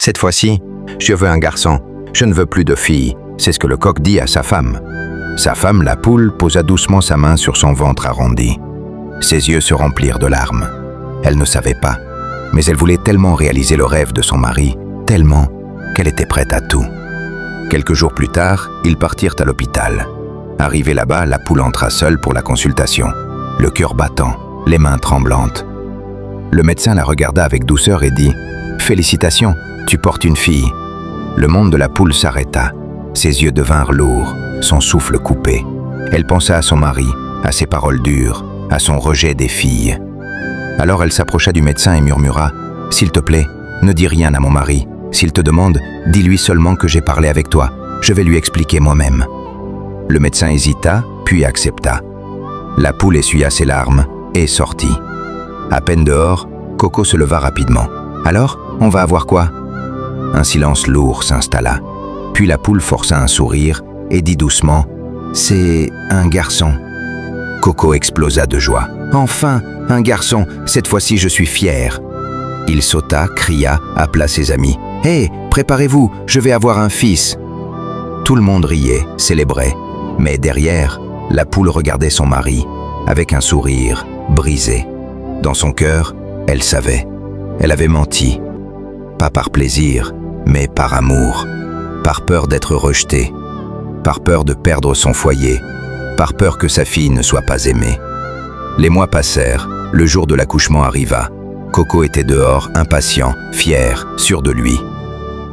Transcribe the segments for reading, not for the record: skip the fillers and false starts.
Cette fois-ci, je veux un garçon. Je ne veux plus de fille. C'est ce que le coq dit à sa femme. Sa femme, la poule, posa doucement sa main sur son ventre arrondi. Ses yeux se remplirent de larmes. Elle ne savait pas, mais elle voulait tellement réaliser le rêve de son mari, tellement qu'elle était prête à tout. Quelques jours plus tard, ils partirent à l'hôpital. Arrivée là-bas, la poule entra seule pour la consultation, le cœur battant, les mains tremblantes. Le médecin la regarda avec douceur et dit « Félicitations, tu portes une fille ». Le monde de la poule s'arrêta. Ses yeux devinrent lourds, son souffle coupé. Elle pensa à son mari, à ses paroles dures, à son rejet des filles. Alors elle s'approcha du médecin et murmura « S'il te plaît, ne dis rien à mon mari. S'il te demande, dis-lui seulement que j'ai parlé avec toi. Je vais lui expliquer moi-même. » Le médecin hésita, puis accepta. La poule essuya ses larmes et sortit. À peine dehors, Coco se leva rapidement. « Alors, on va avoir quoi ?» Un silence lourd s'installa. Puis la poule força un sourire et dit doucement « C'est un garçon. » Coco explosa de joie. « Enfin, un garçon, cette fois-ci je suis fier. » Il sauta, cria, appela ses amis. « Hé, préparez-vous, je vais avoir un fils. » Tout le monde riait, célébrait. Mais derrière, la poule regardait son mari, avec un sourire brisé. Dans son cœur, elle savait. Elle avait menti. Pas par plaisir, mais par amour. Par peur d'être rejetée. Par peur de perdre son foyer. Par peur que sa fille ne soit pas aimée. Les mois passèrent, le jour de l'accouchement arriva. Coco était dehors, impatient, fier, sûr de lui.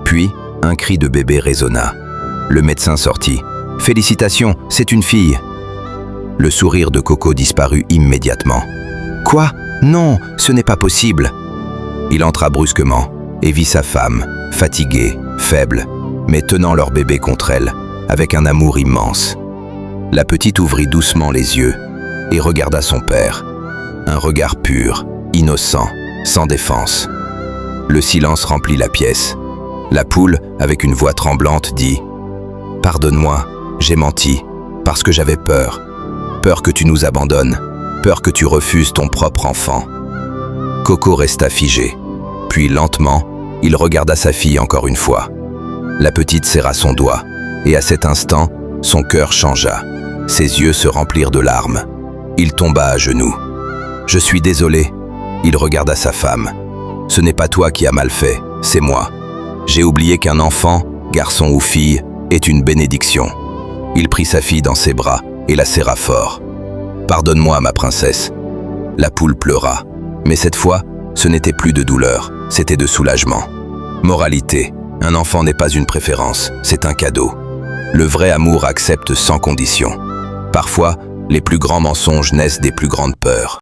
Puis, un cri de bébé résonna. Le médecin sortit. « Félicitations, c'est une fille !» Le sourire de Coco disparut immédiatement. « Quoi? Non, ce n'est pas possible !» Il entra brusquement et vit sa femme, fatiguée, faible, mais tenant leur bébé contre elle, avec un amour immense. La petite ouvrit doucement les yeux et regarda son père. Un regard pur, innocent, sans défense. Le silence remplit la pièce. La poule, avec une voix tremblante, dit « Pardonne-moi, j'ai menti, parce que j'avais peur. Peur que tu nous abandonnes, peur que tu refuses ton propre enfant. » Coco resta figé. Puis lentement, il regarda sa fille encore une fois. La petite serra son doigt, et à cet instant, son cœur changea. Ses yeux se remplirent de larmes. Il tomba à genoux. « Je suis désolé. » Il regarda sa femme. « Ce n'est pas toi qui as mal fait, c'est moi. J'ai oublié qu'un enfant, garçon ou fille, est une bénédiction. » Il prit sa fille dans ses bras et la serra fort. « Pardonne-moi, ma princesse. » La poule pleura. Mais cette fois, ce n'était plus de douleur, c'était de soulagement. Moralité, un enfant n'est pas une préférence, c'est un cadeau. Le vrai amour accepte sans condition. Parfois, les plus grands mensonges naissent des plus grandes peurs.